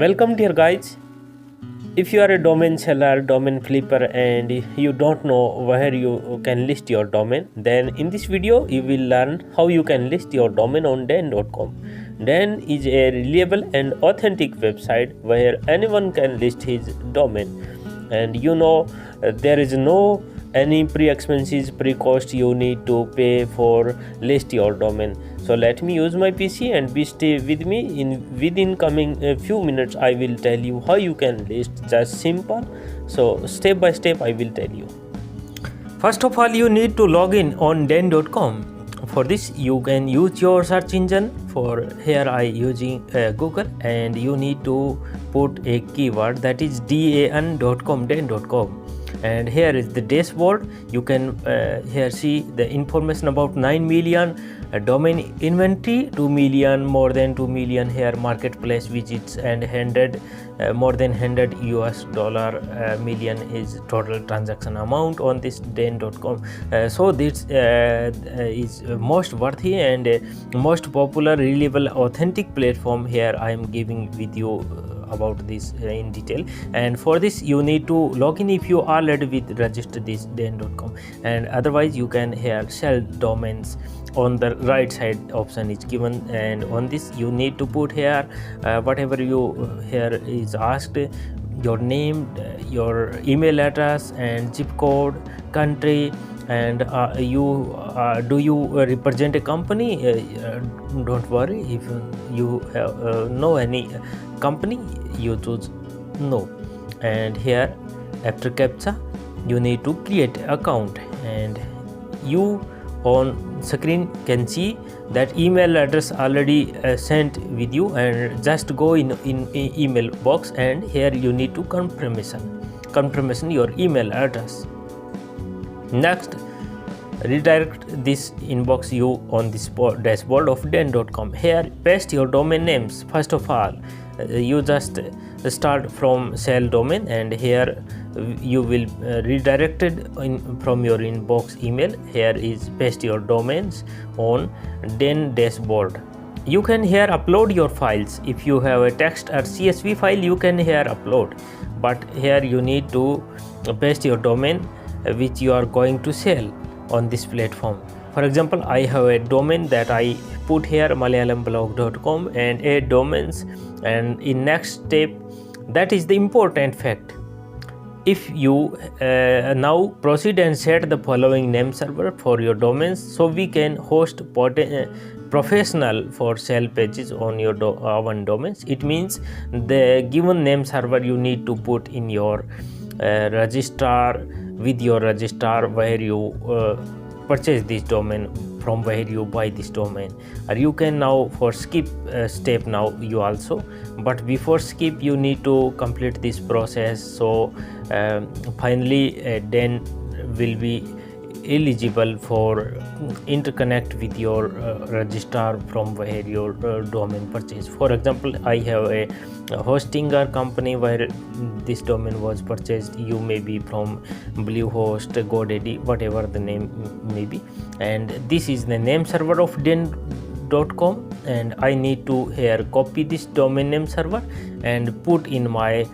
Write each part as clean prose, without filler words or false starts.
Welcome dear guys. If you are a domain seller, domain flipper and you don't know where you can list your domain, then in this video you will learn how you can list your domain on den.com. Den is a reliable and authentic website where anyone can list his domain, and there is no any pre-expenses, pre-cost you need to pay for list your domain. So let me use my PC and be stay with me. Within coming few minutes I will tell you how you can list, just simple. So step by step I will tell you. First of all, you need to log in on den.com. For this you can use your search engine. For here I using Google, and you need to put a keyword, that is dan.com, den.com. And here is the dashboard. You can here see the information about 9 million domain inventory, 2 million, more than 2 million here marketplace visits, and 100 more than 100 US dollar million is total transaction amount on this den.com. So this is most worthy and most popular, reliable, authentic platform. Here I am giving with you about this in detail. And for this you need to log in if you already with register this den.com, and otherwise you can here sell domains. On the right side option is given, and on this you need to put here whatever you here is asked, your name, your email address and zip code, country, and do you represent a company? Don't worry, if you have know any company, you choose no. And here after captcha you need to create account, and you on screen can see that email address already sent with you, and just go in email box, and here you need to confirmation your email address. Next, redirect this inbox you on this dashboard of den.com. Here paste your domain names. First of all, you just start from sell domain, and here you will redirected from your inbox email. Here is paste your domains on den dashboard. You can here upload your files. If you have a text or CSV file, you can here upload, but here you need to paste your domain which you are going to sell on this platform. For example, I have a domain that I put here, malayalamblog.com, and a domains. And in next step, that is the important fact. If you now proceed and set the following name server for your domains, so we can host professional for sale pages on your our domains. It means the given name server you need to put in your registrar, with your registrar where you purchase this domain, from where you buy this domain. Or you can now for skip step now you also, but before skip you need to complete this process. So finally den will be eligible for interconnect with your registrar from where your domain purchase. For example, I have a hostinger company where this domain was purchased. You may be from Bluehost, GoDaddy, whatever the name may be, and this is the name server of den.com, and I need to here copy this domain name server and put in my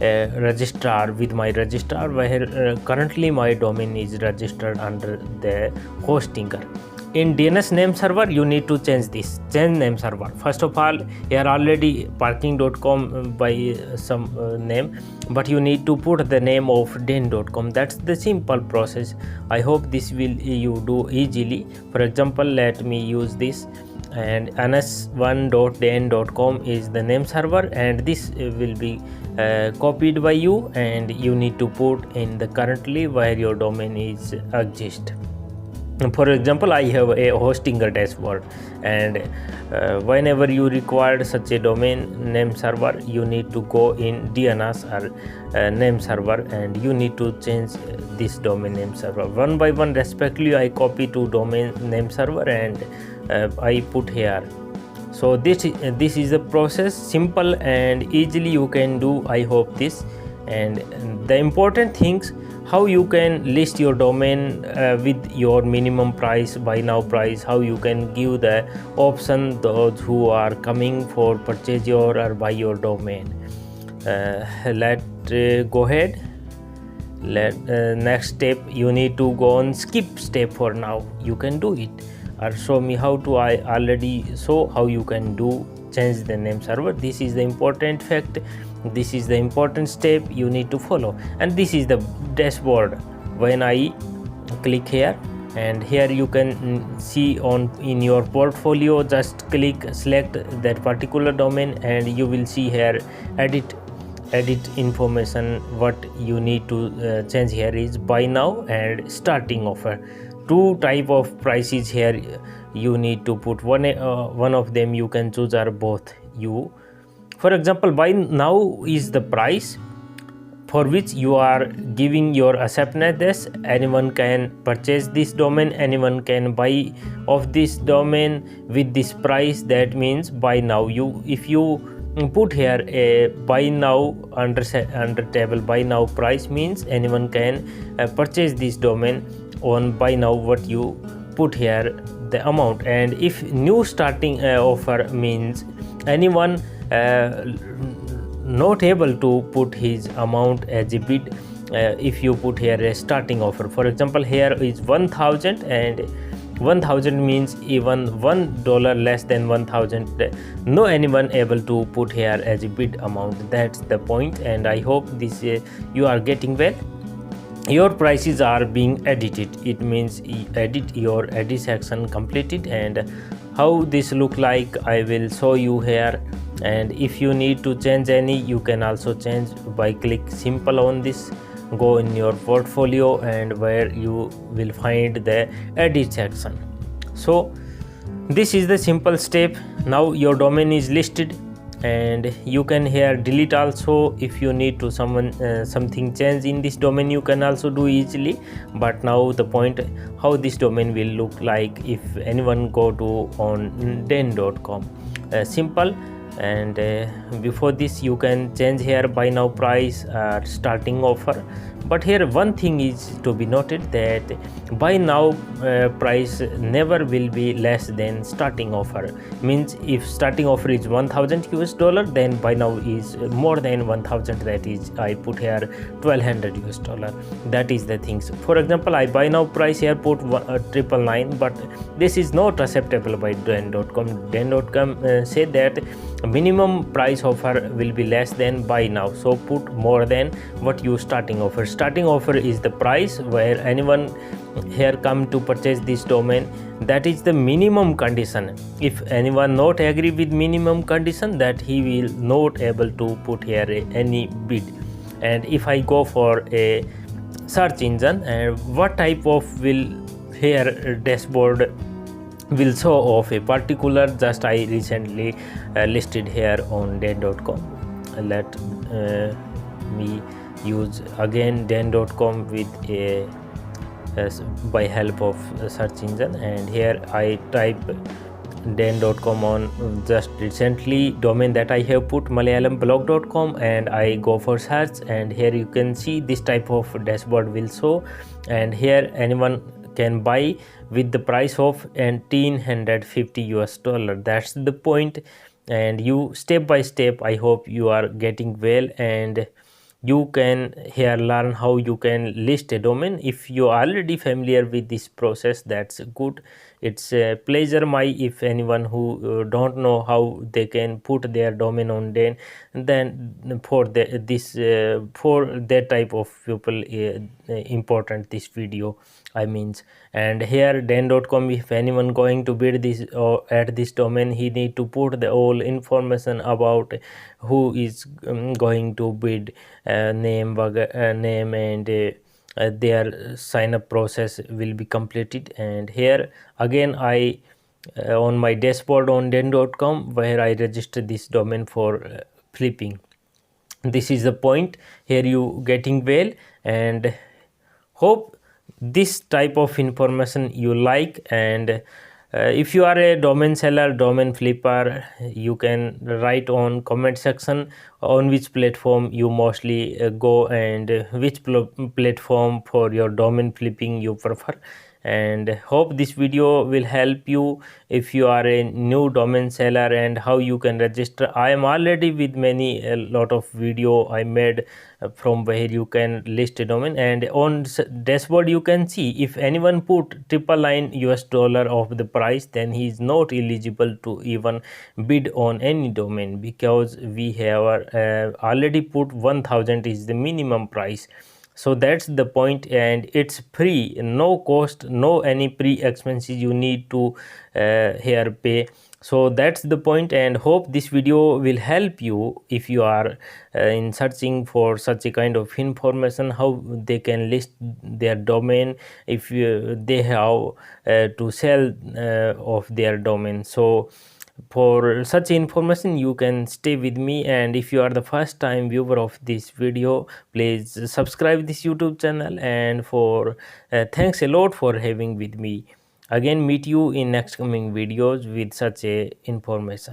registrar, with my registrar where currently my domain is registered under the hostinger. In DNS name server you need to change name server. First of all, here already parking.com by some name, but you need to put the name of den.com. That's the simple process. I hope this will you do easily. For example, let me use this, and ns1.den.com is the name server, and this will be copied by you, and you need to put in the currently where your domain is exist. For example, I have a hostinger dashboard, and whenever you require such a domain name server, you need to go in DNS or name server, and you need to change this domain name server. One by one respectively I copy to domain name server and I put here. So this is the process, simple and easily you can do. I hope this And the important things, how you can list your domain with your minimum price, buy now price, how you can give the option those who are coming for purchase your or buy your domain. Let go ahead. Next step, you need to go on skip step. For now you can do it, or show me how to. I already show how you can do change the name server. This is the important fact, this is the important step you need to follow. And this is the dashboard. When I click here, and here you can see on in your portfolio, just click select that particular domain and you will see here edit information. What you need to change here is buy now and starting offer. Two type of prices here you need to put. One of them you can choose, or both. You, for example, buy now is the price for which you are giving your acceptance. Anyone can purchase this domain, anyone can buy of this domain with this price. That means buy now. If you put here a buy now under table buy now price, means anyone can purchase this domain on buy now what you put here the amount. And if new starting offer, means anyone not able to put his amount as a bid. If you put here a starting offer, for example, here is 1000, and 1000 means even $1 less than 1000, no anyone able to put here as a bid amount. That's the point, and I hope this you are getting well. Your prices are being edited, it means edit your edit section completed. And how this look like I will show you here. And if you need to change any, you can also change by click simple on this. Go in your portfolio and where you will find the edit section. So this is the simple step. Now your domain is listed, and you can here delete also. If you need to something change in this domain, you can also do easily. But now the point, how this domain will look like if anyone go to on den.com. Simple. And before this you can change here buy now price or starting offer. But here one thing is to be noted, that buy now price never will be less than starting offer. Means if starting offer is $1000, then buy now is more than 1000, that is I put here $1200. That is the things. For example, I buy now price here put 999, but this is not acceptable by den.com. Den.com say that minimum price offer will be less than buy now, so put more than what you starting offer. Starting offer is the price where anyone here come to purchase this domain. That is the minimum condition. If anyone not agree with minimum condition, that he will not able to put here any bid. And if I go for a search engine, and what type of will here dashboard will show of a particular, just I recently listed here on den.com. Let me use again den.com with a by help of search engine, and here I type den.com on just recently domain that I have put malayalamblog.com, and I go for search, and here you can see this type of dashboard will show. And here anyone can buy with the price of $1,950. That's the point. And you step by step, I hope you are getting well, and you can here learn how you can list a domain. If you are already familiar with this process, that's good. It's a pleasure if anyone who don't know how they can put their domain on den, then for for that type of people important this video I means. And here den.com, if anyone going to bid this or at this domain, he need to put the all information about who is going to bid, name and their sign up process will be completed. And here again I on my dashboard on den.com, where I register this domain for flipping. This is the point. Here you getting well, and hope this type of information you like, and If you are a domain seller, domain flipper, you can write on comment section on which platform you mostly go, and which platform for your domain flipping you prefer. And hope this video will help you if you are a new domain seller and how you can register. I am already with a lot of video I made from where you can list a domain, and on dashboard you can see if anyone put $999 of the price, then he is not eligible to even bid on any domain, because we have already put 1000 is the minimum price. So that's the point, and it's free, no cost, no any pre expenses you need to here pay. So that's the point, and hope this video will help you if you are in searching for such a kind of information, how they can list their domain if they have to sell of their domain. So for such information you can stay with me, and if you are the first time viewer of this video, please subscribe this YouTube channel. And for thanks a lot for having with me. Again, meet you in next coming videos with such a information.